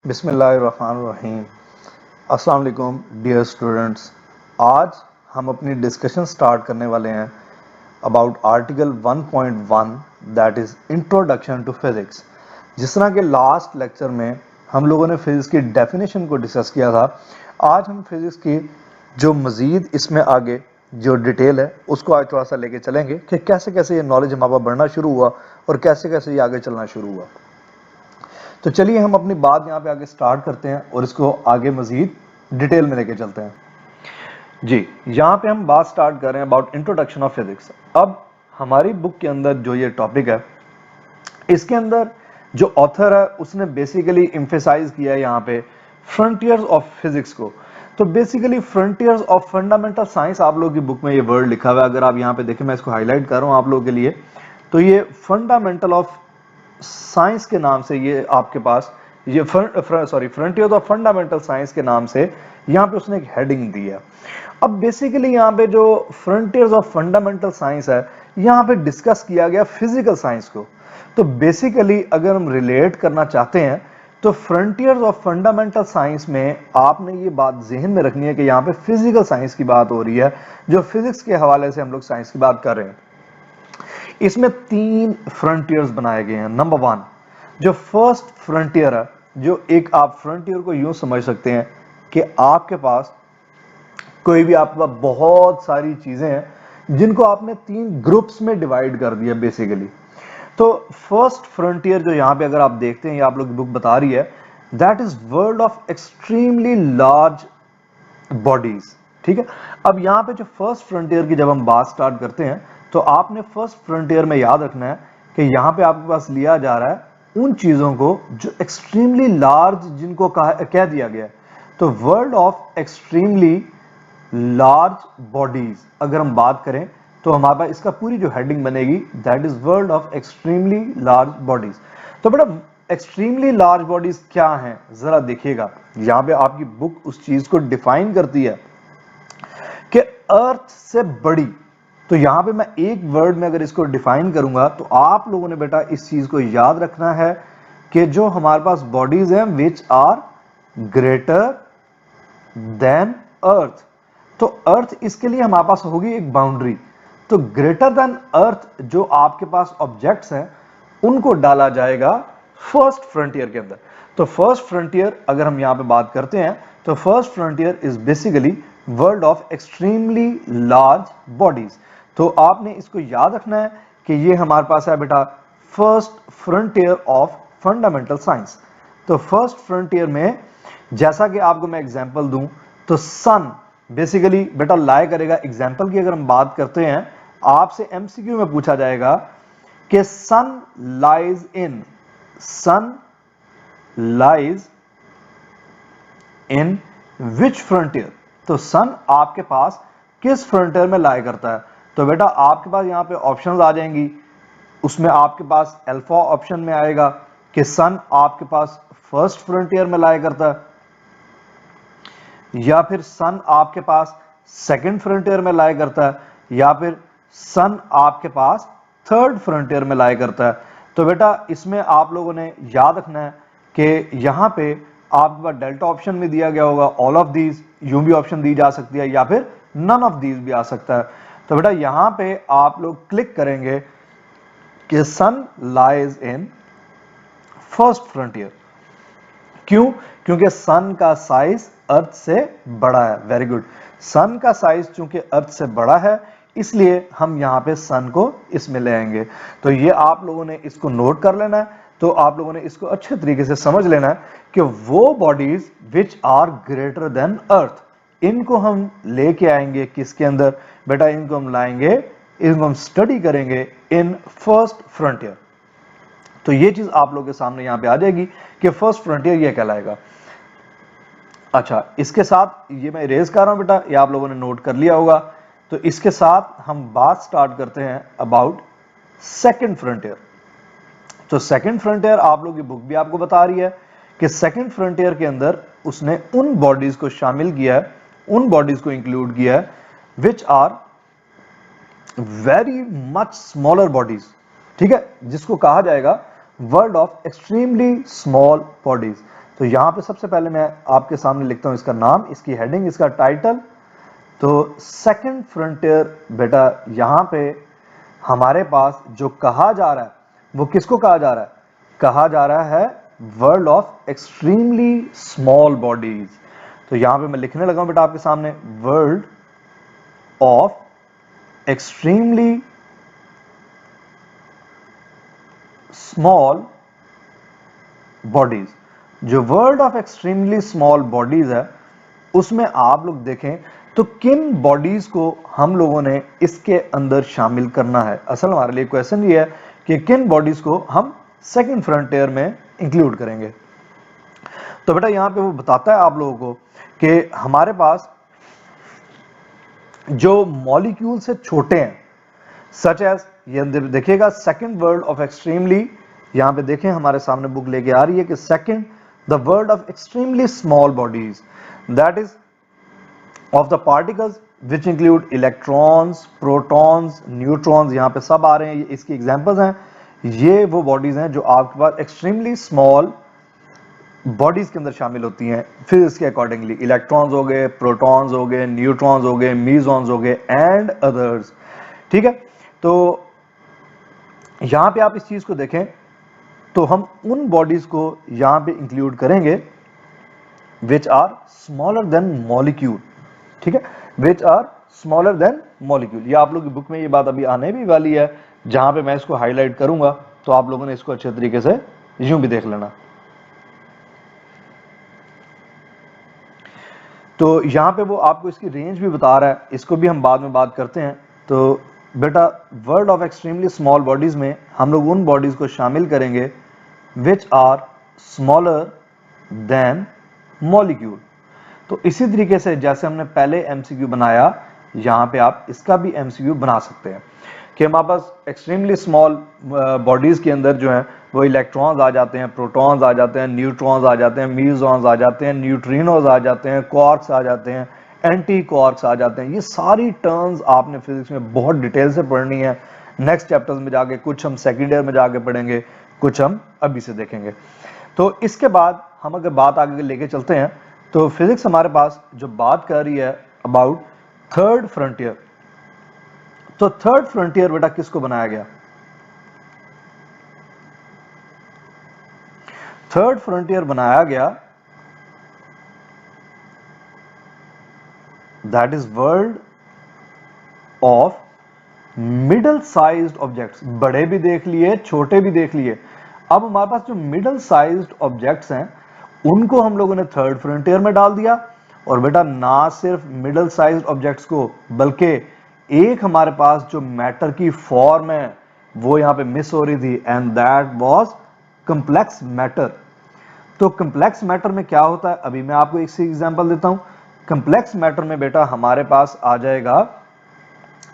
बिस्मिल्लाहिर्रहमानिर्रहीम। अस्सलाम वालेकुम डियर स्टूडेंट्स। आज हम अपनी डिस्कशन स्टार्ट करने वाले हैं about article 1.1 that is introduction to physics. जिस तरह के लास्ट लेक्चर में हम लोगों ने फिज़िक्स की डेफिनेशन को डिस्कस किया था, आज हम फिज़िक्स की जो मज़ीद इसमें आगे जो डिटेल है उसको आज थोड़ा सा लेके चलेंगे कि कैसे कैसे ये नॉलेज हमारे पास बढ़ना शुरू हुआ और कैसे कैसे ये आगे चलना शुरू हुआ। तो चलिए हम अपनी बात यहाँ पे आगे स्टार्ट करते हैं और इसको आगे मजीद डिटेल में लेके चलते हैं। जी, यहाँ पे हम बात स्टार्ट कर रहे हैं अबाउट इंट्रोडक्शन ऑफ फिजिक्स। अब हमारी बुक के अंदर जो ये टॉपिक है, इसके अंदर जो ऑथर है उसने बेसिकली एम्फेसाइज किया है यहाँ पे फ्रंटियर्स ऑफ फिजिक्स को। तो basically frontiers of fundamental science आप लोगों की बुक में ये वर्ड लिखा हुआ है। अगर आप यहाँ पे देखें, मैं इसको हाईलाइट कर रहा हूँ आप लोगों के लिए, तो ये फंडामेंटल ऑफ साइंस के नाम से ये आपके पास ये फ्रंटियर्स ऑफ फंडामेंटल साइंस के नाम से यहाँ पे उसने एक हेडिंग दी है। अब बेसिकली यहाँ पे जो फ्रंटियर्स ऑफ फंडामेंटल साइंस है, यहाँ पे डिस्कस किया गया फिजिकल साइंस को। तो बेसिकली अगर हम रिलेट करना चाहते हैं तो फ्रंटियर्स ऑफ फंडामेंटल साइंस में आपने ये बात जहन में रखनी है कि यहाँ पे फिजिकल साइंस की बात हो रही है, जो फिजिक्स के हवाले से हम लोग साइंस की बात कर रहे हैं। इसमें 3 फ्रंटियर्स बनाए गए हैं। नंबर 1 जो फर्स्ट फ्रंटियर है, जो एक आप फ्रंटियर को यूं समझ सकते हैं कि आपके पास कोई भी आपके पास बहुत सारी चीजें हैं जिनको आपने 3 ग्रुप्स में डिवाइड कर दिया बेसिकली। तो फर्स्ट फ्रंटियर जो यहां पे अगर आप देखते हैं, ये आप लोग बुक बता रही है, that is world of extremely large bodies. ठीक है, अब यहां पे जो फर्स्ट फ्रंटियर की जब हम बात स्टार्ट करते हैं तो आपने फर्स्ट फ्रंटियर में याद रखना है कि यहां पे आपके पास लिया जा रहा है उन चीजों को जो एक्सट्रीमली लार्ज, जिनको कह दिया गया है। तो world of extremely large bodies अगर हम बात करें तो हमारे पास इसका पूरी जो हेडिंग बनेगी that is world of extremely large bodies. तो बेटा एक्सट्रीमली लार्ज बॉडीज क्या हैं, जरा देखिएगा। यहां पे आपकी बुक उस चीज को डिफाइन करती है कि अर्थ से बड़ी। तो यहां पे मैं एक वर्ड में अगर इसको डिफाइन करूंगा तो आप लोगों ने बेटा इस चीज को याद रखना है कि जो हमारे पास बॉडीज हैं विच आर ग्रेटर देन अर्थ। तो अर्थ, इसके लिए हमारे पास होगी एक बाउंड्री। तो ग्रेटर देन अर्थ जो आपके पास ऑब्जेक्ट्स हैं उनको डाला जाएगा फर्स्ट फ्रंटियर के अंदर। तो फर्स्ट फ्रंटियर अगर हम यहां पे बात करते हैं तो first frontier is basically world of extremely large bodies. तो आपने इसको याद रखना है कि ये हमारे पास है बेटा first frontier of fundamental science. तो फर्स्ट फ्रंटियर में जैसा कि आपको मैं एग्जांपल दूं तो सन बेसिकली बेटा लाए करेगा। एग्जांपल की अगर हम बात करते हैं, आपसे एमसीक्यू में पूछा जाएगा कि सन लाइज इन विच फ्रंटियर। तो सन आपके पास किस फ्रंटियर में लाए करता है। तो बेटा आपके पास यहां पे ऑप्शंस आ जाएंगी, उसमें आपके पास अल्फा ऑप्शन में आएगा कि सन आपके पास फर्स्ट फ्रंटियर में लाया करता है, या फिर सन आपके पास सेकंड फ्रंटियर में लाया करता है, या फिर सन आपके पास थर्ड फ्रंटियर में लाया करता है। तो बेटा इसमें आप लोगों ने याद रखना है कि यहां पे आपके पास डेल्टा ऑप्शन में दिया गया होगा ऑल ऑफ दीज, यूं भी ऑप्शन दी जा सकती है, या फिर नन ऑफ दीज भी आ सकता है। तो बेटा यहां पे आप लोग क्लिक करेंगे कि सन लाइज इन फर्स्ट फ्रंटियर। क्यों? क्योंकि सन का साइज अर्थ से बड़ा है। वेरी गुड, सन का साइज चूंकि अर्थ से बड़ा है इसलिए हम यहां पे सन को इसमें ले आएंगे। तो ये आप लोगों ने इसको नोट कर लेना है। तो आप लोगों ने इसको अच्छे तरीके से समझ लेना है कि वो bodies which are greater than earth, इनको हम लेके आएंगे किसके अंदर बेटा, इनको हम लाएंगे, इनको हम स्टडी करेंगे इन फर्स्ट फ्रंटियर। तो ये चीज आप लोगों के सामने यहां पे आ जाएगी कि फर्स्ट फ्रंटियर ये कहलाएगा। अच्छा, इसके साथ ये मैं इरेज कर रहा हूं बेटा, ये आप लोगों ने नोट कर लिया होगा। तो इसके साथ हम बात स्टार्ट करते हैं अबाउट सेकंड फ्रंटियर। तो सेकंड फ्रंटियर आप लोगों की बुक भी आपको बता रही है कि सेकंड फ्रंटियर के अंदर उसने उन बॉडीज को शामिल किया है, उन बॉडीज को इंक्लूड किया है which are very much smaller bodies. ठीक है, जिसको कहा जाएगा world of extremely small bodies. तो यहाँ पे सबसे पहले मैं आपके सामने लिखता हूँ इसका नाम, इसकी हेडिंग, इसका टाइटल। तो सेकंड फ्रंटियर बेटा यहाँ पे हमारे पास जो कहा जा रहा है वो किसको कहा जा रहा है? कहा जा रहा है world of extremely small bodies. तो यहाँ पे मैं लिखने लगा हूं बेटा आपके सामने, world of extremely small bodies. जो world of extremely small bodies है उसमें आप लोग देखें तो किन बॉडीज को हम लोगों ने इसके अंदर शामिल करना है। असल हमारे लिए क्वेश्चन ये है कि किन बॉडीज को हम सेकंड फ्रंटियर में इंक्लूड करेंगे। तो बेटा यहां पे वो बताता है आप लोगों को कि हमारे पास जो मॉलिक्यूल से छोटे हैं, सच एज, ये देखिएगा सेकंड वर्ल्ड ऑफ एक्सट्रीमली, यहां पे देखें हमारे सामने बुक लेके आ रही है कि second the world of extremely small bodies, that is of the particles which include electrons, protons, neutrons, यहां पे सब आ रहे हैं, ये इसकी एग्जांपल्स हैं। ये वो बॉडीज हैं जो आपके पास एक्सट्रीमली स्मॉल बॉडीज के अंदर शामिल होती हैं फिजिक्स के अकॉर्डिंगली। इलेक्ट्रॉन्स हो गए, प्रोटॉन्स हो गए, न्यूट्रॉन्स हो गए, मीजॉन्स हो गए एंड अदर्स। ठीक है, तो यहां पे आप इस चीज को देखें तो हम उन बॉडीज को यहां पे इंक्लूड करेंगे which are smaller than molecule. ठीक है, which are smaller than molecule. ये आप लोग की बुक में ये बात अभी आने भी वाली है, जहां पे मैं इसको हाईलाइट करूंगा, तो आप लोगों ने इसको अच्छे तरीके से यूं भी देख लेना। तो यहां पे वो आपको इसकी रेंज भी बता रहा है, इसको भी हम बाद में बात करते हैं। तो बेटा world of extremely small bodies में हम लोग उन बॉडीज को शामिल करेंगे which are smaller than molecule. तो इसी तरीके से जैसे हमने पहले एमसीक्यू बनाया, यहां पे आप इसका भी एमसीक्यू बना सकते हैं कि हमारे पास एक्सट्रीमली स्मॉल बॉडीज के अंदर जो है वो इलेक्ट्रॉन्स आ जाते हैं, प्रोटॉन्स आ जाते हैं, न्यूट्रॉन्स आ जाते हैं, म्यूजॉन्स आ जाते हैं, न्यूट्रिनोज आ जाते हैं, क्वार्क्स आ जाते हैं, एंटी क्वार्क्स आ जाते हैं। ये सारी टर्म्स आपने फिजिक्स में बहुत डिटेल से पढ़नी है, नेक्स्ट चैप्टर्स में जाके, कुछ हम सेकेंड ईयर में जाके पढ़ेंगे, कुछ हम अभी से देखेंगे। तो इसके बाद हम अगर बात आगे लेके चलते हैं तो फिजिक्स हमारे पास जो बात कर रही है अबाउट थर्ड फ्रंटियर। तो थर्ड फ्रंटियर बेटा किसको बनाया गया? थर्ड फ्रंटियर बनाया गया that is world of middle sized objects. बड़े भी देख लिए, छोटे भी देख लिए। अब हमारे पास जो मिडल साइज्ड ऑब्जेक्ट्स हैं उनको हम लोगों ने थर्ड फ्रंटियर में डाल दिया। और बेटा ना सिर्फ मिडल साइज्ड ऑब्जेक्ट्स को, बल्कि एक हमारे पास जो मैटर की फॉर्म है वो यहां पे मिस हो रही थी, and that was complex matter. तो कंप्लेक्स मैटर में क्या होता है, अभी मैं आपको एक सी एग्जांपल देता हूं। कंप्लेक्स मैटर में बेटा हमारे पास आ जाएगा,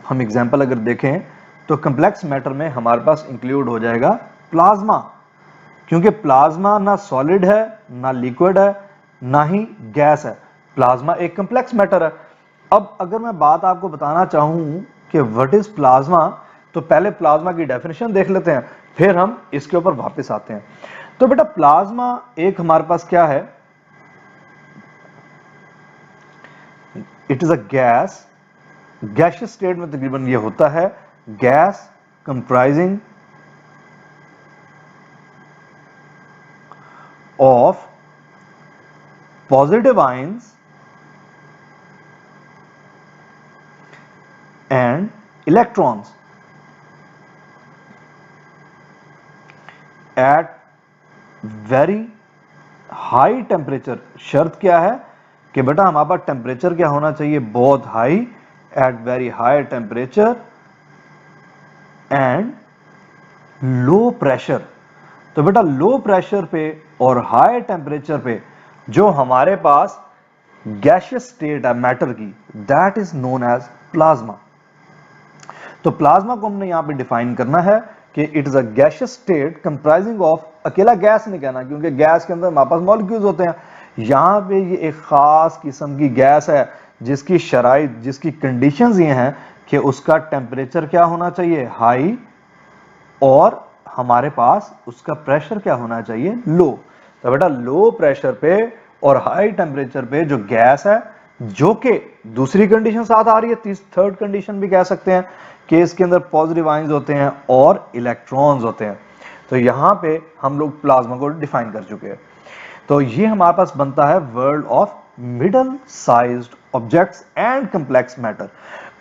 हम एग्जांपल अगर देखें तो कंप्लेक्स मैटर में हमारे पास इंक्लूड हो जाएगा प्लाज्मा, क्योंकि प्लाज्मा ना सॉलिड है, ना लिक्विड है, ना ही गैस है। प्लाज्मा एक कंप्लेक्स मैटर है। अब अगर मैं बात आपको बताना चाहूं कि व्हाट इज प्लाज्मा, तो पहले प्लाज्मा की डेफिनेशन देख लेते हैं, फिर हम इसके ऊपर वापस आते हैं। तो बेटा प्लाज्मा एक हमारे पास क्या है, it is a gas. Gaseous state में तकरीबन ये होता है, gas comprising of positive ions and electrons at very high temperature. शर्त क्या है कि बेटा हमारे पास टेम्परेचर क्या होना चाहिए, बहुत high, at very high temperature and low pressure. तो बेटा लो प्रेशर पे और हाई टेम्परेचर पे जो हमारे पास गैसियस स्टेट है मैटर की, that is known as plasma. तो प्लाज्मा को हमने यहां पे डिफाइन करना है कि it is a gaseous state comprising of, अकेला गैस नहीं कहना क्योंकि गैस के अंदर हमारे पास मॉलिक्यूल्स होते हैं। यहां पे ये एक खास किस्म की गैस है जिसकी शराइत, जिसकी कंडीशंस ये हैं कि उसका टेम्परेचर क्या होना चाहिए, हाई, और हमारे पास उसका प्रेशर क्या होना चाहिए, लो। तो बेटा लो प्रेशर पे और हाई टेम्परेचर पे जो गैस है, जो कि दूसरी कंडीशन साथ आ रही है, थर्ड कंडीशन भी कह सकते हैं कि इसके अंदर पॉजिटिव आयंस होते हैं और इलेक्ट्रॉन्स होते हैं। तो यहां पे हम लोग प्लाज्मा को डिफाइन कर चुके हैं। तो ये हमारे पास बनता है world of middle sized objects and complex matter.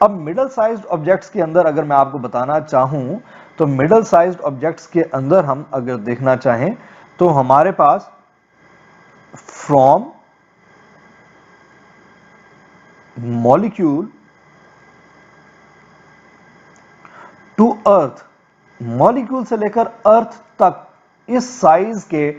अब मिडल साइज्ड ऑब्जेक्ट्स के अंदर अगर मैं आपको बताना चाहूं, तो मिडल साइज्ड ऑब्जेक्ट्स के अंदर हम अगर देखना चाहें तो हमारे पास from molecule to earth, molecule से लेकर अर्थ तक इस साइज के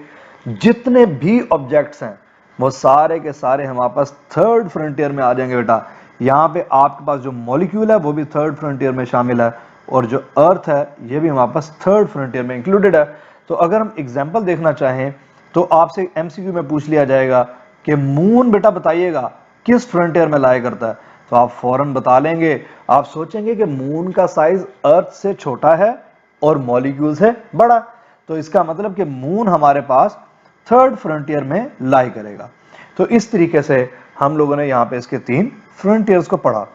जितने भी ऑब्जेक्ट्स हैं वो सारे के सारे हमारे पास थर्ड फ्रंटियर में आ जाएंगे बेटा। यहां पे आपके पास जो मॉलिक्यूल है वो भी थर्ड फ्रंटियर में शामिल है और जो अर्थ है ये भी हमारे पास थर्ड फ्रंटियर में इंक्लूडेड है। तो अगर हम एग्जांपल देखना चाहें तो आपसे एमसीक्यू में पूछ लिया जाएगा कि मून बेटा बताइएगा किस फ्रंटियर में लाया करता है, तो आप फौरन बता लेंगे। आप सोचेंगे कि मून का साइज अर्थ से छोटा है और मॉलिक्यूल से बड़ा, तो इसका मतलब कि मून हमारे पास थर्ड फ्रंटियर में लाई करेगा। तो इस तरीके से हम लोगों ने यहाँ पे इसके 3 फ्रंटियर्स को पढ़ा।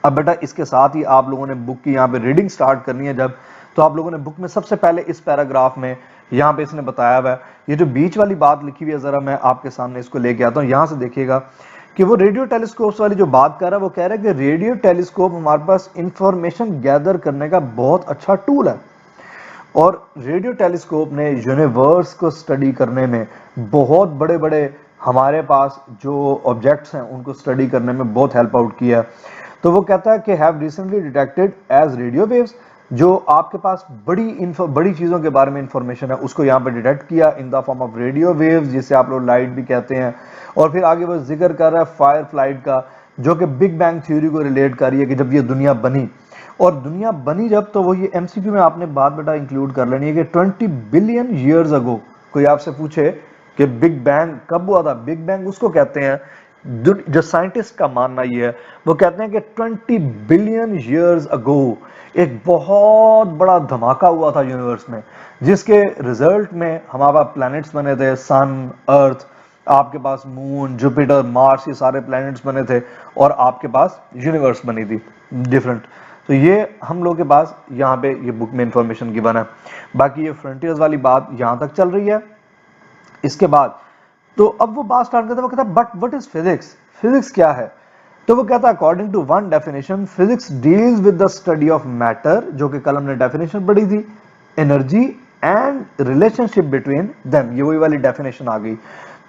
अब बेटा इसके साथ ही आप लोगों ने बुक की यहाँ पे रीडिंग स्टार्ट करनी है जब, तो आप लोगों ने बुक में सबसे पहले इस पैराग्राफ में यहाँ पे इसने बताया हुआ है, ये जो बीच वाली बात लिखी हुई है जरा मैं आपके सामने इसको लेके आता हूँ। यहाँ से देखिएगा कि वो रेडियो टेलीस्कोप वाली जो बात कर रहा है वो कह रहा है कि रेडियो टेलीस्कोप हमारे पास इंफॉर्मेशन गैदर करने का बहुत अच्छा टूल है और रेडियो टेलीस्कोप ने यूनिवर्स को स्टडी करने में बहुत बड़े बड़े हमारे पास जो ऑब्जेक्ट्स हैं उनको स्टडी करने में बहुत हेल्प आउट किया है। तो वो कहता है कि have recently detected as radio waves, जो आपके पास बड़ी चीजों के बारे में इंफॉर्मेशन है उसको यहाँ पे डिटेक्ट किया in the form of radio waves, जिसे आप लोग लाइट भी कहते हैं। और फिर आगे वो जिक्र कर रहा है फायर फ्लाइट का, जो कि बिग बैंग थ्योरी को रिलेट कर रही है कि जब ये दुनिया बनी, और दुनिया बनी जब, तो वो ये एमसीक्यू में आपने बात बेटा इंक्लूड कर लेनी है कि 20 बिलियन ईयर्स अगो। कोई आपसे पूछे कि बिग बैंग कब हुआ था, बिग बैंग उसको कहते हैं, जो साइंटिस्ट का मानना ये है, वो कहते हैं कि 20 बिलियन ईयर्स अगो एक बहुत बड़ा धमाका हुआ था यूनिवर्स में, जिसके रिजल्ट में हमारे पास प्लैनेट्स बने थे, सन, अर्थ, आपके पास मून, जुपिटर, मार्स, ये सारे प्लैनेट्स बने थे और आपके पास यूनिवर्स बनी थी डिफरेंट। तो ये हम लोग के पास यहाँ पे ये बुक में इंफॉर्मेशन गिवन है। बाकी ये फ्रंटियर्स वाली बात यहाँ तक चल रही है। इसके बाद तो अब वो बात स्टार्ट करता है, वो कहता है but what is physics, physics क्या है। तो वो कहता है according to one definition physics deals with the study of matter, जो कि कल हमने डेफिनेशन पढ़ी थी, energy and relationship between them, ये वही वाली डेफिनेशन आ गई।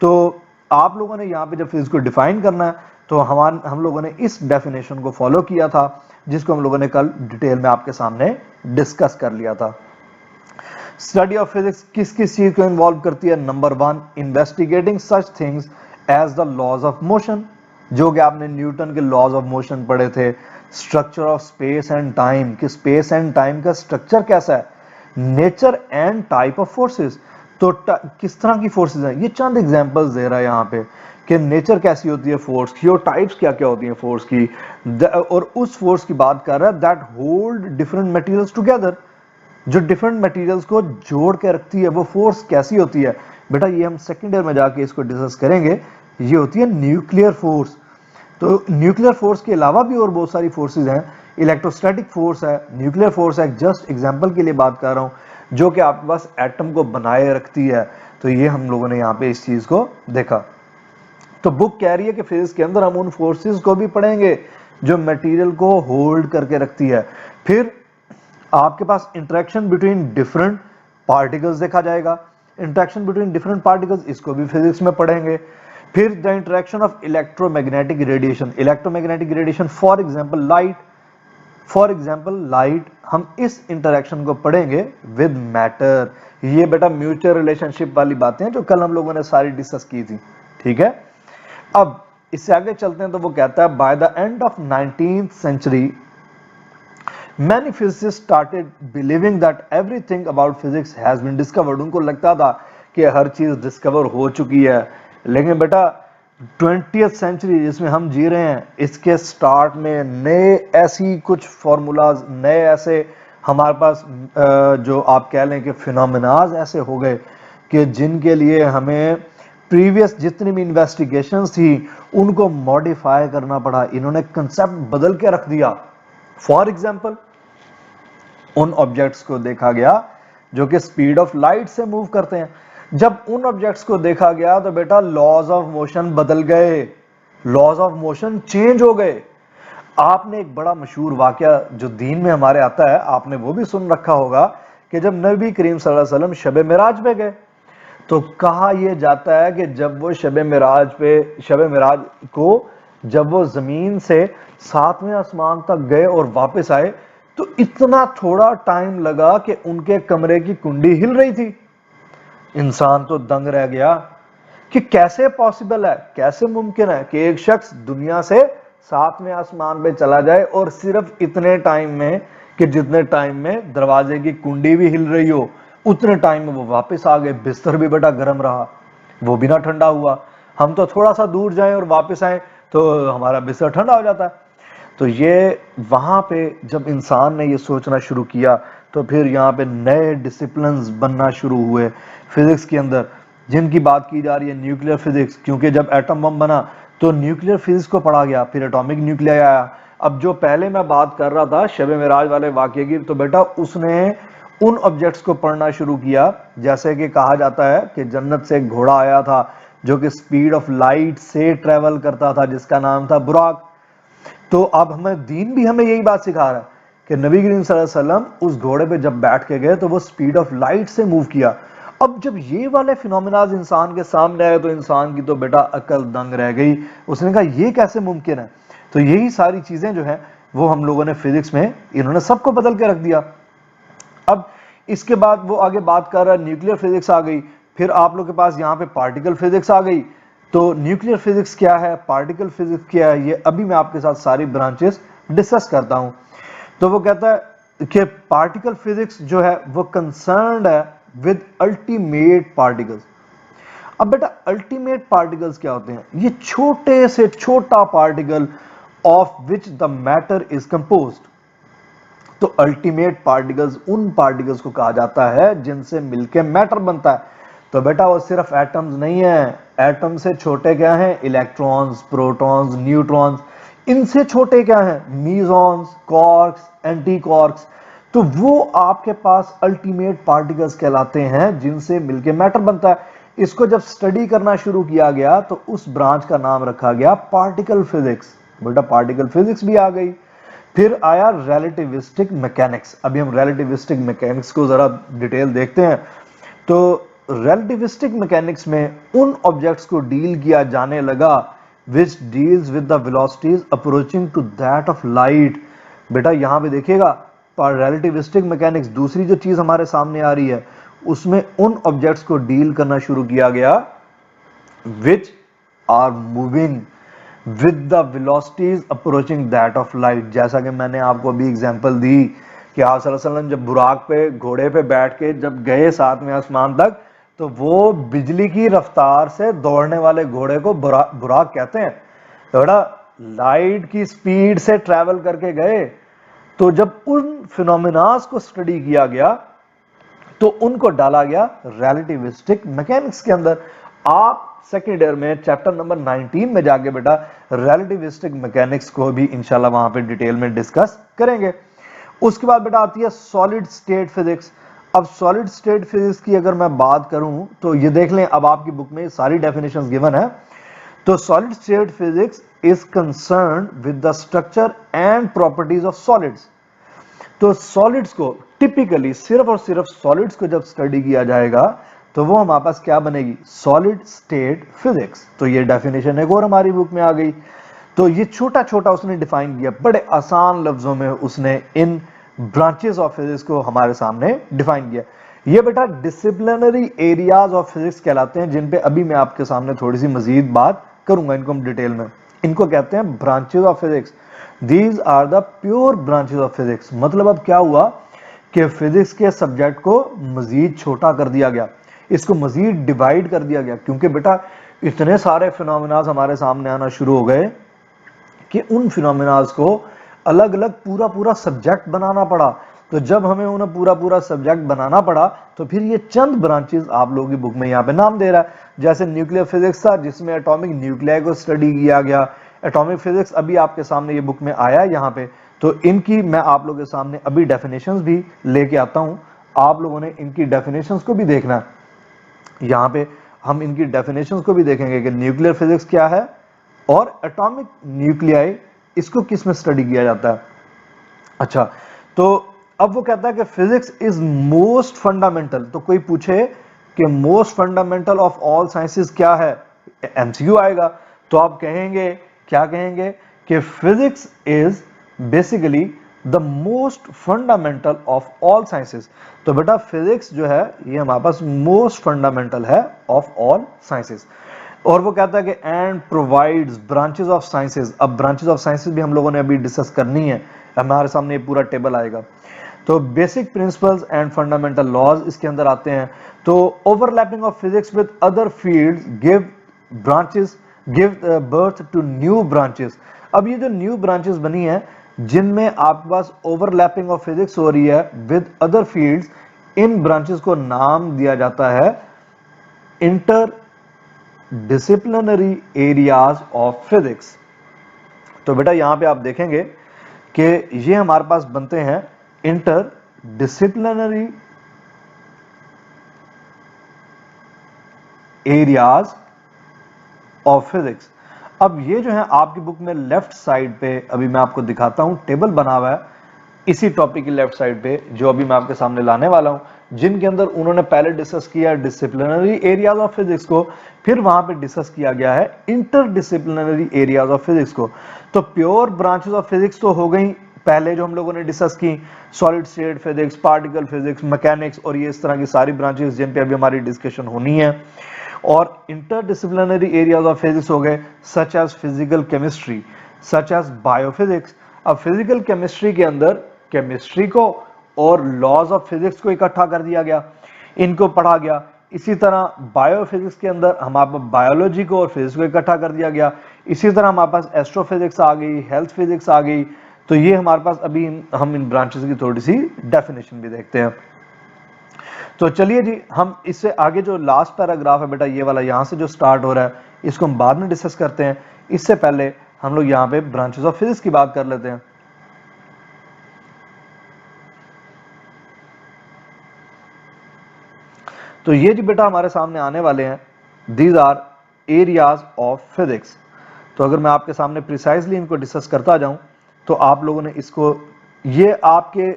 तो आप लोगों ने यहाँ पे जब फिजिक्स को डिफाइन करना है तो हम लोगों ने इस डेफिनेशन को फॉलो किया था, जिसको हम लोगों ने कल डिटेल में आपके सामने डिस्कस कर लिया था। स्टडी ऑफ फिजिक्स किस किस चीज को इन्वॉल्व करती है? Number 1, investigating such things as the laws of motion, जो कि आपने न्यूटन के लॉज ऑफ मोशन पढ़े थे। Structure of space and time, कि स्पेस एंड टाइम का स्ट्रक्चर कैसा है। Nature and type of forces, तो किस तरह की फोर्सेस हैं, ये चंद एग्जांपल्स दे रहा है यहाँ पे कि नेचर कैसी होती है फोर्स की और टाइप्स क्या क्या होती हैं फोर्स की, और उस फोर्स की बात कर रहा है that hold different materials together, जो डिफरेंट मटेरियल्स को जोड़ के रखती है, वो फोर्स कैसी होती है। बेटा ये हम सेकेंड ईयर में जाके इसको डिस्कस करेंगे। ये होती है न्यूक्लियर फोर्स। तो न्यूक्लियर फोर्स के अलावा भी और बहुत सारी फोर्सेज हैं, इलेक्ट्रोस्टैटिक फोर्स है, न्यूक्लियर फोर्स है, जस्ट एग्जांपल के लिए बात कर रहा हूं, जो कि आपके पास एटम को बनाए रखती है। तो ये हम लोगों ने यहाँ पे इस चीज को देखा। तो बुक कह रही है कि फिजिक्स के अंदर हम उन फोर्सेस को भी पढ़ेंगे जो मटेरियल को होल्ड करके रखती है। फिर आपके पास इंटरेक्शन बिटवीन डिफरेंट पार्टिकल्स देखा जाएगा, इंटरेक्शन बिटवीन डिफरेंट पार्टिकल्स, इसको भी फिजिक्स में पढ़ेंगे। फिर the interaction of electromagnetic radiation, electromagnetic radiation for example light, हम इस इंटरेक्शन को पढ़ेंगे विद मैटर। ये बेटा म्यूचुअल रिलेशनशिप वाली बातें हैं जो कल हम लोगों ने सारी डिस्कस की थी, ठीक है। अब इससे आगे चलते हैं तो वो कहता है by the end of 19th century many physicists started believing that everything about physics has been discovered। उनको लगता था कि हर चीज डिस्कवर हो चुकी है, लेकिन बेटा 20th century जिसमें हम जी रहे हैं, इसके स्टार्ट में नए ऐसी कुछ फॉर्मूलाज, नए ऐसे हमारे पास जो आप कह लें कि फिनोमेनाज ऐसे हो गए कि जिनके लिए हमें प्रीवियस जितनी भी इन्वेस्टिगेशंस थी उनको मॉडिफाई करना पड़ा, इन्होंने कंसेप्ट बदल के रख दिया। फॉर एग्जाम्पल, उन ऑब्जेक्ट्स को देखा गया जो कि स्पीड ऑफ लाइट से मूव करते हैं। जब उन ऑब्जेक्ट्स को देखा गया तो बेटा लॉज ऑफ मोशन बदल गए, लॉज ऑफ मोशन चेंज हो गए। आपने एक बड़ा मशहूर वाकया जो दीन में हमारे आता है, आपने वो भी सुन रखा होगा कि जब नबी करीम सल्लल्लाहु अलैहि वसल्लम शब मिराज पे गए तो कहा यह जाता है कि जब वो शब मिराज को जब वो जमीन से 7वें आसमान तक गए और वापस आए तो इतना थोड़ा टाइम लगा कि उनके कमरे की कुंडी हिल रही थी। इंसान तो दंग रह गया कि कैसे पॉसिबल है, कैसे मुमकिन है कि एक शख्स दुनिया से 7वें आसमान पे चला जाए और सिर्फ इतने टाइम में कि जितने टाइम में दरवाजे की कुंडी भी हिल रही हो उतने टाइम में वो वापस आ गए। बिस्तर भी बेटा गर्म रहा, वो भी ना ठंडा हुआ। हम तो थोड़ा सा दूर जाएं और वापस आए तो हमारा बिस्तर ठंडा हो जाता है। तो ये वहां पे जब इंसान ने ये सोचना शुरू किया तो फिर यहाँ पे नए डिसिप्लिन्स बनना शुरू हुए फिजिक्स के अंदर, जिनकी बात की जा रही है न्यूक्लियर फिजिक्स, क्योंकि जब एटम बम बना तो न्यूक्लियर फिजिक्स को पढ़ा गया, फिर एटॉमिक न्यूक्लियर आया। अब जो पहले मैं बात कर रहा था शब मिराज वाले वाकये की, तो बेटा उसने उन ऑब्जेक्ट्स को पढ़ना शुरू किया, जैसे कि कहा जाता है कि जन्नत से एक घोड़ा आया था जो कि स्पीड ऑफ लाइट से ट्रेवल करता था, जिसका नाम था बुराक। तो अब हमें दीन भी हमें यही बात सिखा रहा है कि नबी करीम सल्लल्लाहु अलैहि वसल्लम उस घोड़े पे जब बैठ के गए तो वो स्पीड ऑफ लाइट से मूव किया। अब जब ये वाले फिनोमिनाज इंसान के सामने आए तो इंसान की तो बेटा अकल दंग रह गई। उसने कहा ये कैसे मुमकिन है। तो यही सारी चीजें जो है वो हम लोगों ने फिजिक्स में इन्होंने सबको बदल के रख दिया। अब इसके बाद वो आगे बात कर रहा है, न्यूक्लियर फिजिक्स आ गई, फिर आप लोग के पास यहाँ पे पार्टिकल फिजिक्स आ गई। तो न्यूक्लियर फिजिक्स क्या है, पार्टिकल फिजिक्स क्या है, ये अभी मैं आपके साथ सारी ब्रांचेस डिस्कस करता हूं। तो वो कहता है कि पार्टिकल फिजिक्स जो है वो कंसर्न्ड है विद अल्टीमेट पार्टिकल्स। अब बेटा अल्टीमेट पार्टिकल्स क्या होते हैं, ये छोटे से छोटा particle of which the matter is composed. तो अल्टीमेट पार्टिकल्स उन पार्टिकल्स को कहा जाता है जिनसे मिलके मैटर बनता है। तो बेटा वो सिर्फ एटम्स नहीं है, एटम से छोटे क्या हैं, इलेक्ट्रॉन्स, प्रोटॉन्स, न्यूट्रॉन्स। इनसे छोटे क्या हैं, मीजॉन्स, क्वार्क्स, एंटी क्वार्क्स। तो वो आपके पास अल्टीमेट पार्टिकल्स कहलाते हैं जिनसे मिलके मैटर बनता है। इसको जब स्टडी करना शुरू किया गया तो उस ब्रांच का नाम रखा गया पार्टिकल फिजिक्स। बेटा पार्टिकल फिजिक्स भी आ गई। फिर आया रिलेटिविस्टिक मैकेनिक्स। अभी हम रिलेटिविस्टिक मैकेनिक्स को जरा डिटेल देखते हैं। तो रिलेटिविस्टिक मैकेनिक्स में उन ऑब्जेक्ट्स को डील किया जाने लगा which deals with the velocities approaching to that of light. बेटा यहां पे देखिएगा, पर रिलेटिविस्टिक मैकेनिक्स दूसरी जो चीज हमारे सामने आ रही है उसमें उन ऑब्जेक्ट्स को डील करना शुरू किया गया which are moving with the velocities approaching that of light. जैसा कि मैंने आपको अभी एग्जांपल दी कि आप सल्लल्लाहु अलैहि वसल्लम जब बुराक पे घोड़े पे बैठ के जब गए 7वें आसमान तक तो वो बिजली की रफ्तार से दौड़ने वाले घोड़े को बुराक कहते हैं। तो बेटा लाइट की स्पीड से ट्रैवल करके गए। तो जब उन फिनोमिनास को स्टडी किया गया तो उनको डाला गया रिलेटिविस्टिक मैकेनिक्स के अंदर। आप सेकेंड ईयर में चैप्टर नंबर 19 में जाके बेटा रिलेटिविस्टिक मैकेनिक्स को भी इंशाल्लाह वहां पे डिटेल में डिस्कस करेंगे। उसके बाद बेटा आती है सॉलिड स्टेट फिजिक्स। अब सॉलिड स्टेट फिजिक्स की अगर मैं बात करूं तो ये देख लें, अब आपकी बुक में सारी डेफिनेशंस गिवन है। तो solid state physics is concern with the structure and properties of solids. तो सॉलिड्स को टिपिकली सिर्फ और सिर्फ सॉलिड्स को जब स्टडी किया जाएगा तो वो हमारे पास क्या बनेगी, सॉलिड स्टेट फिजिक्स। तो ये डेफिनेशन एक और हमारी बुक में आ गई। तो ये छोटा छोटा उसने डिफाइन किया, बड़े आसान लफ्जों में उसने इन ब्रांचेस ऑफ फिजिक्स को हमारे सामने डिफाइन किया। ये बेटा डिसिप्लिनरी एरियाज ऑफ फिजिक्स कहलाते हैं, जिन पे अभी मैं आपके सामने थोड़ी सी मजीद बात करूंगा इनको हम डिटेल में। इनको कहते हैं branches of physics. These are the pure branches of physics. मतलब अब क्या हुआ कि फिजिक्स के सब्जेक्ट को मजीद छोटा कर दिया गया, इसको मजीद डिवाइड कर दिया गया, क्योंकि बेटा इतने सारे फिनोमिनाज हमारे सामने आना शुरू हो गए कि उन फिनोमिनाज को अलग अलग पूरा पूरा सब्जेक्ट बनाना पड़ा। तो जब हमें उन्हें पूरा पूरा सब्जेक्ट बनाना पड़ा तो फिर ये चंद ब्रांचेस आप लोगों की बुक में यहाँ पे नाम दे रहा है। जैसे न्यूक्लियर फिजिक्स था जिसमें एटॉमिक न्यूक्लियाई को स्टडी किया गया। एटॉमिक फिजिक्स अभी आपके सामने ये बुक में आया है यहाँ पे, तो इनकी मैं आप लोगों के सामने अभी डेफिनेशंस भी लेके आता हूँ, आप लोगों ने इनकी डेफिनेशंस को भी देखना है। यहाँ पे हम इनकी डेफिनेशंस को भी देखेंगे कि न्यूक्लियर फिजिक्स क्या है और एटॉमिक न्यूक्लियाई इसको किस में स्टडी किया जाता है। अच्छा, तो अब वो कहता है कि फिजिक्स इज मोस्ट फंडामेंटल। तो कोई पूछे कि most fundamental of all sciences क्या है, एमसीक्यू आएगा, तो आप कहेंगे, क्या कहेंगे कि physics is basically the most fundamental of all sciences. तो बेटा फिजिक्स जो है ये हमारे पास मोस्ट फंडामेंटल है ऑफ ऑल साइंसेस। और वो कहता है कि and provides branches of sciences. अब ब्रांचेस ऑफ साइंसेस भी हम लोगों ने अभी डिस्कस करनी है, हमारे सामने ये पूरा टेबल आएगा। तो basic principles and fundamental laws इसके अंदर आते हैं। तो overlapping of physics with other fields give branches, give birth to new branches. अब ये जो न्यू ब्रांचेस बनी है जिनमें आपके पास ओवरलैपिंग ऑफ फिजिक्स हो रही है with other fields, in branches को नाम दिया जाता है inter disciplinary areas of physics. तो बेटा यहां पे आप देखेंगे कि ये हमारे पास बनते हैं inter disciplinary areas of physics. अब ये जो है आपकी बुक में लेफ्ट साइड पे अभी मैं आपको दिखाता हूं, टेबल बना हुआ है इसी टॉपिक की लेफ्ट साइड पे जो अभी मैं आपके सामने लाने वाला हूं, जिनके अंदर उन्होंने पहले डिस्कस किया डिसिप्लिनरी एरियाज ऑफ फिजिक्स को, फिर वहां पे डिस्कस किया गया है inter disciplinary areas of physics को। तो प्योर ब्रांचेस ऑफ फिजिक्स तो हो गई पहले जो हम लोगों ने डिस्कस की, solid state physics, particle physics, mechanics और ये इस तरह की सारी ब्रांचेस जिन पे अभी हमारी डिस्कशन होनी है। और इंटरडिसिप्लिनरी एरियाज ऑफ फिजिक्स हो गए such as physical chemistry, such as biophysics. अब फिजिकल केमिस्ट्री के अंदर केमिस्ट्री को और लॉज ऑफ फिजिक्स को इकट्ठा कर दिया गया, इनको पढ़ा गया। इसी तरह बायोफिजिक्स के अंदर हमारे पास बायोलॉजी को और फिजिक्स को इकट्ठा कर दिया गया। इसी तरह हमारे पास एस्ट्रोफिजिक्स आ गई, हेल्थ फिजिक्स आ गई। तो ये हमारे पास अभी हम इन ब्रांचेस की थोड़ी सी डेफिनेशन भी देखते हैं। तो चलिए जी, हम इससे आगे जो लास्ट पैराग्राफ है बेटा ये वाला यहां से जो स्टार्ट हो रहा है इसको हम बाद में डिस्कस करते हैं। इससे पहले हम लोग यहाँ पे ब्रांचेस ऑफ फिजिक्स की बात कर लेते हैं। तो ये जी बेटा हमारे सामने आने वाले हैं, these are areas of physics. तो अगर मैं आपके सामने प्रिसाइजली इनको डिस्कस करता जाऊं तो आप लोगों ने इसको, ये आपके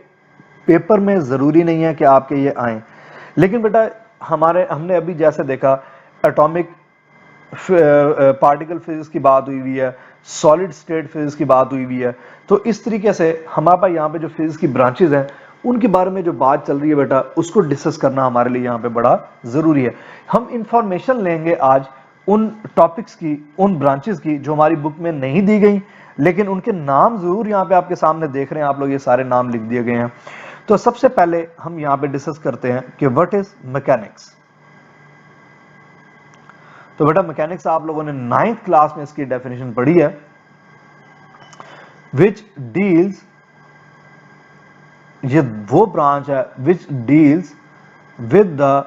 पेपर में जरूरी नहीं है कि आपके ये आए, लेकिन बेटा हमने अभी जैसे देखा एटॉमिक पार्टिकल फिजिक्स की बात हुई हुई है, सॉलिड स्टेट फिजिक्स की बात हुई हुई है। तो इस तरीके से हमारे पास यहाँ पे जो फिजिक्स की ब्रांचेज हैं उनके बारे में जो बात चल रही है बेटा उसको डिस्कस करना हमारे लिए यहाँ पे बड़ा जरूरी है। हम इंफॉर्मेशन लेंगे आज उन टॉपिक्स की, उन ब्रांचेस की जो हमारी बुक में नहीं दी गई, लेकिन उनके नाम जरूर यहाँ पे आपके सामने देख रहे हैं आप लोग, ये सारे नाम लिख दिए गए हैं। तो सबसे पहले हम यहाँ पे डिस्कस करते हैं कि व्हाट इज मैकेनिक्स। तो बेटा मैकेनिक्स आप लोगों ने 9th क्लास में इसकी डेफिनेशन पढ़ी है, विच डील्स, ये वो ब्रांच है विच डील्स विद द,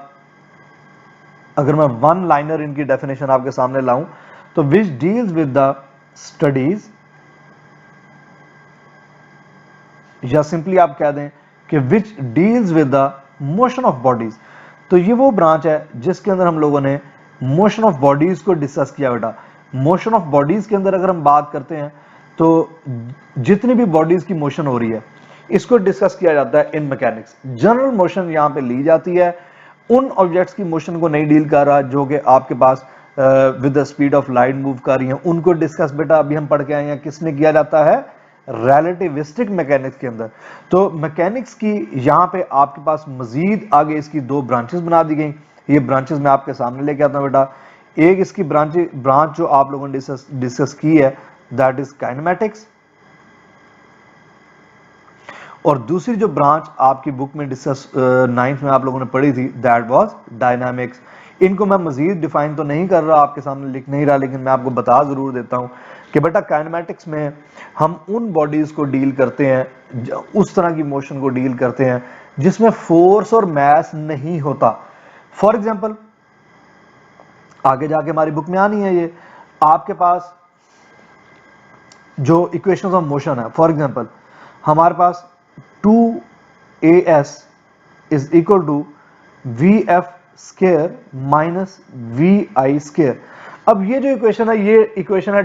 अगर मैं वन लाइनर इनकी डेफिनेशन आपके सामने लाऊं तो विच डील्स विद द स्टडीज, या सिंपली आप कह दें कि विच deals with the motion of bodies. तो ये वो ब्रांच है जिसके अंदर हम लोगों ने मोशन ऑफ बॉडीज को डिस्कस किया बेटा। मोशन ऑफ बॉडीज के अंदर अगर हम बात करते हैं तो जितनी भी बॉडीज की मोशन हो रही है इसको डिस्कस किया जाता है इन मैकेनिक्स। जनरल मोशन यहां पे ली जाती है, उन ऑब्जेक्ट्स की मोशन को नहीं डील कर रहा जो कि आपके पास with the speed of light move कर रही हैं, उनको डिस्कस बेटा अभी हम पढ़ के आए हैं किसने किया जाता है, रिलेटिविस्टिक मैकेनिक्स के अंदर। तो मैकेनिक्स की यहां पे आपके पास मजीद आगे इसकी दो ब्रांचेस बना दी गई। ये ब्रांचेस मैं आपके सामने लेके आता हूं बेटा। एक इसकी ब्रांच जो आप लोगों ने डिस्कस की है दैट इज काइनेमैटिक्स, और दूसरी जो ब्रांच आपकी बुक में डिस्कस 9th में आप लोगों ने पढ़ी थी दैट वाज डायनामिक्स। इनको मैं मजीद डिफाइन तो नहीं कर रहा, आपके सामने लिख नहीं रहा, लेकिन मैं आपको बता जरूर देता हूं कि बेटा काइनेमैटिक्स में हम उन बॉडीज को डील करते हैं, उस तरह की मोशन को डील करते हैं जिसमें फोर्स और मास नहीं होता। फॉर एग्जाम्पल आगे जाके हमारी बुक में आनी है ये, आपके पास जो इक्वेशंस ऑफ मोशन है, फॉर एग्जाम्पल हमारे पास 2as is equal to vf square minus vi square. अब ये जो इक्वेशन है, ये इक्वेशन है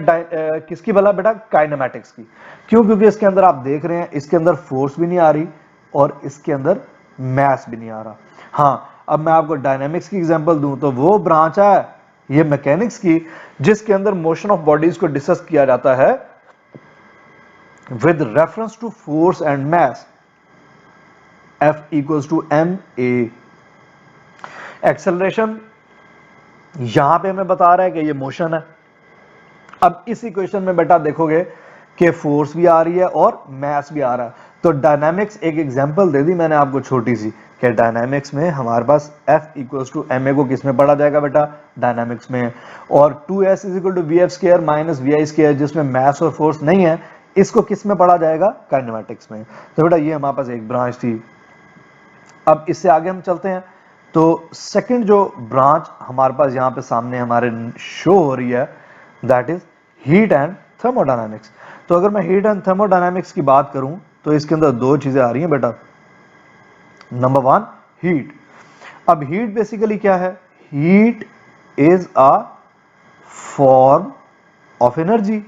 किसकी भला बेटा? काइनेमैटिक्स की। क्यों? क्योंकि इसके अंदर आप देख रहे हैं इसके अंदर फोर्स भी नहीं आ रही और इसके अंदर मास भी नहीं आ रहा। हाँ, अब मैं आपको डायनामिक्स की एग्जांपल दूं तो वो ब्रांच है ये मैकेनिक्स की जिसके अंदर मोशन ऑफ बॉडीज को डिस्कस किया जाता है with reference to force and mass, F equals to ma। Acceleration यहां पे हमें बता रहा है कि ये मोशन है। अब इस इक्वेशन में बेटा देखोगे कि फोर्स भी आ रही है और मास भी आ रहा है। तो डायनामिक्स एक एग्जांपल दे दी मैंने आपको छोटी सी कि डायनामिक्स में हमारे पास F इक्वल्स टू ma को किस में पढ़ा जाएगा बेटा? डायनामिक्स में। और 2s is equal to vf square minus vi square जिसमें मास और फोर्स नहीं है, इसको किस में पढ़ा जाएगा? काइनेमैटिक्स में। तो बेटा ये हमारे पास एक ब्रांच थी। अब इससे आगे हम चलते हैं तो सेकंड जो ब्रांच हमारे पास यहां पे सामने हमारे शो हो रही है that is heat and thermodynamics. तो अगर मैं हीट एंड थर्मोडायनामिक्स की बात करूं तो इसके अंदर दो चीजें आ रही हैं बेटा। Number one, heat. अब हीट बेसिकली क्या है? Heat is a form of energy.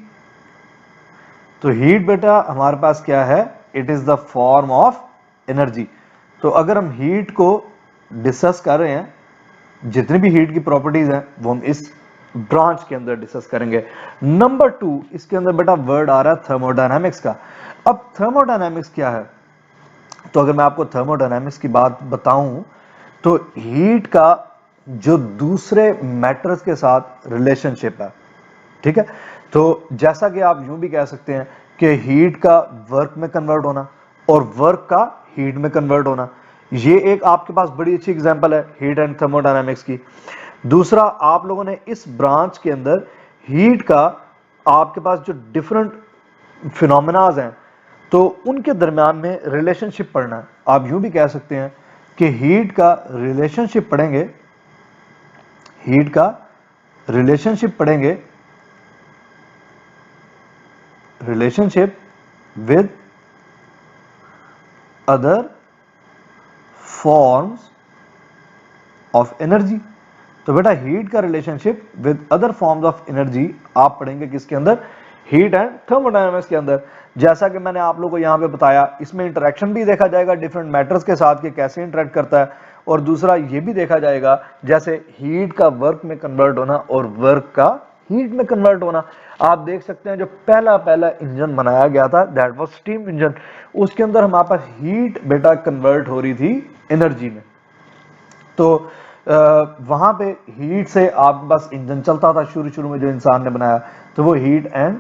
तो हीट बेटा हमारे पास क्या है? It is the form of energy. तो अगर हम हीट को डिस्कस कर रहे हैं, जितनी भी हीट की प्रॉपर्टीज हैं वो हम इस ब्रांच के अंदर डिस्कस करेंगे। नंबर टू, इसके अंदर बेटा वर्ड आ रहा है थर्मोडायनामिक्स का। अब थर्मोडायनामिक्स क्या है? तो अगर मैं आपको थर्मोडायनामिक्स की बात बताऊं तो हीट का जो दूसरे मैटर्स के साथ रिलेशनशिप है, ठीक है। तो जैसा कि आप यूं भी कह सकते हैं कि हीट का वर्क में कन्वर्ट होना और वर्क का हीट में कन्वर्ट होना, ये एक आपके पास बड़ी अच्छी एग्जांपल है हीट एंड थर्मोडायनामिक्स की। दूसरा, आप लोगों ने इस ब्रांच के अंदर हीट का आपके पास जो डिफरेंट फिनोमेनाज हैं तो उनके दरमियान में रिलेशनशिप पढ़ना है। आप यूं भी कह सकते हैं कि हीट का रिलेशनशिप पढ़ेंगे, हीट का रिलेशनशिप पढ़ेंगे, relationship with other forms of energy. तो बेटा हीट का relationship with other forms of energy आप पढ़ेंगे किसके अंदर? हीट एंड थर्मोडायनामिक्स के अंदर। जैसा कि मैंने आप लोगों को यहां पे बताया, इसमें इंटरेक्शन भी देखा जाएगा डिफरेंट मैटर्स के साथ कि कैसे इंटरेक्ट करता है, और दूसरा ये भी देखा जाएगा जैसे हीट का वर्क में कन्वर्ट होना और वर्क का हीट में कन्वर्ट होना। आप देख सकते हैं जो पहला इंजन बनाया गया था दैट वाज स्टीम इंजन, उसके अंदर हमारे पास हीट बेटा कन्वर्ट हो रही थी एनर्जी में। तो वहां पे हीट से आपके पास इंजन चलता था शुरू में जो इंसान ने बनाया। तो वो हीट एंड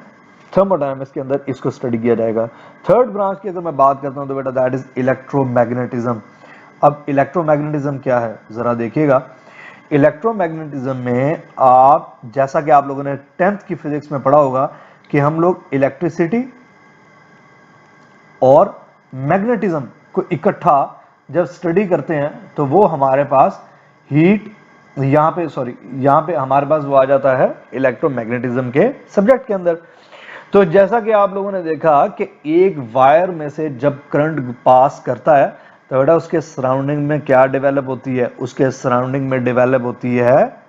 थर्मोडायनामिक्स के अंदर इसको स्टडी किया जाएगा। थर्ड ब्रांच की अगर मैं बात करता हूं तो बेटा दैट इज इलेक्ट्रोमैग्नेटिज्म। अब इलेक्ट्रोमैग्नेटिज्म क्या है जरा देखिएगा। इलेक्ट्रोमैग्नेटिज्म में आप जैसा कि आप लोगों ने 10th की फिजिक्स में पढ़ा होगा कि हम लोग इलेक्ट्रिसिटी और मैग्नेटिज्म को इकट्ठा जब स्टडी करते हैं तो वो हमारे पास हीट यहाँ पे हमारे पास वो आ जाता है इलेक्ट्रोमैग्नेटिज्म के सब्जेक्ट के अंदर। तो जैसा कि आप लोगों ने देखा कि एक वायर में से जब करंट पास करता है तो बेटा उसके सराउंडिंग में क्या डेवलप होती है? उसके सराउंडिंग में डेवलप होती है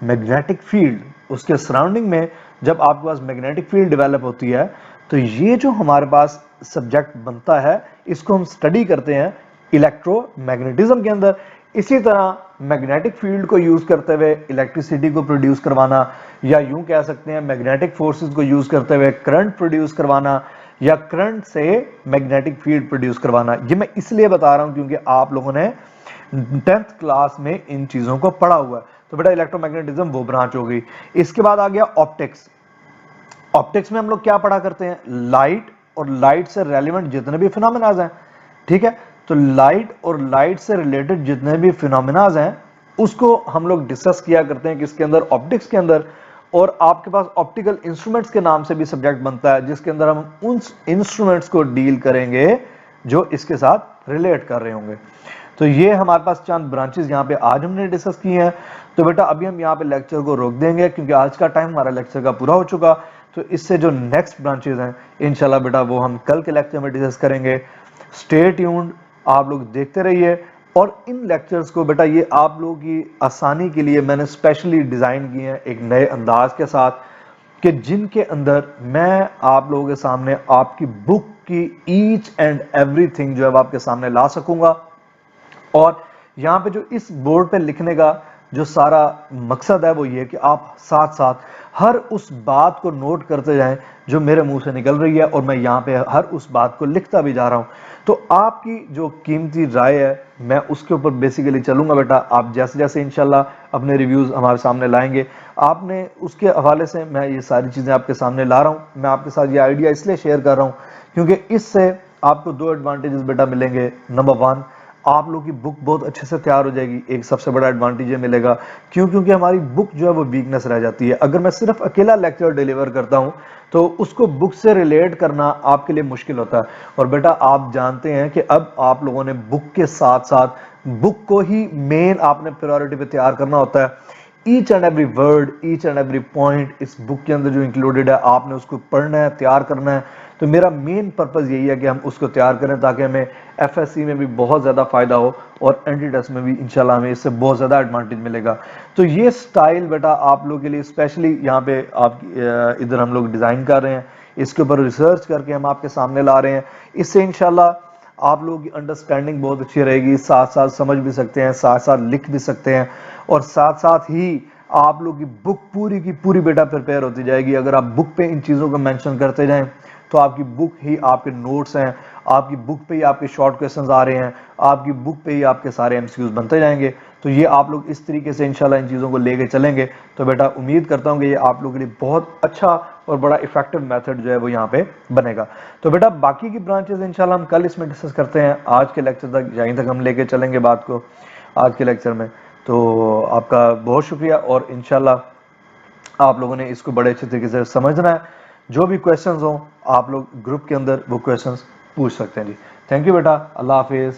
मैग्नेटिक फील्ड। उसके सराउंडिंग में जब आपके पास मैग्नेटिक फील्ड डेवलप होती है तो ये जो हमारे पास सब्जेक्ट बनता है इसको हम स्टडी करते हैं इलेक्ट्रोमैग्नेटिज्म के अंदर। इसी तरह मैग्नेटिक फील्ड को यूज करते हुए इलेक्ट्रिसिटी को प्रोड्यूस करवाना, या यूं कह सकते हैं मैग्नेटिक फोर्सेस को यूज करते हुए करंट प्रोड्यूस करवाना, या करंट से मैग्नेटिक फील्ड प्रोड्यूस करवाना। ये मैं इसलिए बता रहा हूं क्योंकि आप लोगों ने 10th क्लास में इन चीजों को पढ़ा हुआ है। तो बेटा इलेक्ट्रोमैग्नेटिज्म वो ब्रांच हो गई। इसके बाद आ गया ऑप्टिक्स। ऑप्टिक्स में हम लोग क्या पढ़ा करते हैं? लाइट और लाइट से रेलेवेंट जितने भी फिनोमेनाज हैं, ठीक है। तो लाइट और लाइट से रिलेटेड जितने भी फिनोमेनाज हैं उसको हम लोग डिस्कस किया करते हैं किसके अंदर? ऑप्टिक्स के अंदर। और आपके पास ऑप्टिकल इंस्ट्रूमेंट्स के नाम से भी सब्जेक्ट बनता है, जिसके अंदर हम उन इंस्ट्रूमेंट्स को डील करेंगे जो इसके साथ रिलेट कर रहे होंगे। तो ये हमारे पास चंद ब्रांचेस यहाँ पे आज हमने डिस्कस की हैं। तो बेटा अभी हम यहाँ पे लेक्चर को रोक देंगे क्योंकि आज का टाइम हमारा लेक्चर का पूरा हो चुका। तो इससे जो नेक्स्ट ब्रांचेस हैं इंशाल्लाह बेटा वो हम कल के लेक्चर में डिस्कस करेंगे। स्टे ट्यून्ड, आप लोग देखते रहिए। और इन लेक्चर्स को बेटा ये आप लोगों की आसानी के लिए मैंने स्पेशली डिजाइन किए हैं एक नए अंदाज के साथ, कि जिनके अंदर मैं आप लोगों के सामने आपकी बुक की ईच एंड एवरीथिंग जो है आपके सामने ला सकूंगा। और यहाँ पे जो इस बोर्ड पे लिखने का जो सारा मकसद है वो ये कि आप साथ साथ हर उस बात को नोट करते जाएं जो मेरे मुंह से निकल रही है, और मैं यहाँ पे हर उस बात को लिखता भी जा रहा हूँ। तो आपकी जो कीमती राय है मैं उसके ऊपर बेसिकली चलूंगा बेटा। आप जैसे जैसे इंशाल्लाह अपने रिव्यूज हमारे सामने लाएंगे, आपने उसके हवाले से मैं ये सारी चीजें आपके सामने ला रहा हूँ। मैं आपके साथ ये आइडिया इसलिए शेयर कर रहा हूँ क्योंकि इससे आपको दो एडवांटेजेस बेटा मिलेंगे। नंबर वन, आप लोग की बुक बहुत अच्छे से तैयार हो जाएगी। एक सबसे बड़ा एडवांटेज ये मिलेगा क्योंकि हमारी बुक जो है वो वीकनेस रह जाती है। अगर मैं सिर्फ अकेला लेक्चर डिलीवर करता हूं तो उसको बुक से रिलेट करना आपके लिए मुश्किल होता है। और बेटा आप जानते हैं कि अब आप लोगों ने बुक के साथ साथ बुक को ही मेन आपने प्रायोरिटी पे तैयार करना होता है। Each and every word, each and every point इस बुक के अंदर जो इंक्लूडेड है आपने उसको पढ़ना है, तैयार करना है। तो मेरा मेन पर्पस यही है कि हम उसको तैयार करें ताकि हमें एफएससी में भी बहुत ज़्यादा फायदा हो और एंटी टेस्ट में भी इंशाल्लाह हमें इससे बहुत ज़्यादा एडवांटेज मिलेगा। तो ये स्टाइल बेटा आप लोगों के लिए स्पेशली यहाँ पे आप इधर हम लोग डिज़ाइन कर रहे हैं, इसके ऊपर रिसर्च करके हम आपके सामने ला रहे हैं। इससे इंशाल्लाह आप लोगों की अंडरस्टैंडिंग बहुत अच्छी रहेगी, साथ साथ समझ भी सकते हैं, साथ साथ लिख भी सकते हैं, और साथ साथ ही आप लोग की बुक पूरी की पूरी बेटा प्रिपेयर होती जाएगी। अगर आप बुक पे इन चीज़ों को मेंशन करते जाएं तो आपकी बुक ही आपके नोट्स हैं, आपकी बुक पे ही आपके शॉर्ट क्वेश्चंस आ रहे हैं, आपकी बुक पे ही आपके सारे एमसीक्यूज बनते जाएंगे। तो ये आप लोग इस तरीके से इंशाल्लाह इन चीज़ों को लेके चलेंगे तो बेटा उम्मीद करता हूँ कि ये आप लोगों के लिए बहुत अच्छा और बड़ा इफेक्टिव मेथड जो है वो यहाँ पे बनेगा। तो बेटा बाकी की ब्रांचेस इंशाल्लाह हम कल इसमें डिस्कस करते हैं। आज के लेक्चर तक यहीं तक हम लेके चलेंगे बात को आज के लेक्चर में। तो आपका बहुत शुक्रिया, और इंशाल्लाह आप लोगों ने इसको बड़े अच्छे तरीके से समझना है। जो भी क्वेश्चंस हो आप लोग ग्रुप के अंदर वो क्वेश्चंस पूछ सकते हैं जी। थैंक यू बेटा, अल्लाह हाफिज़।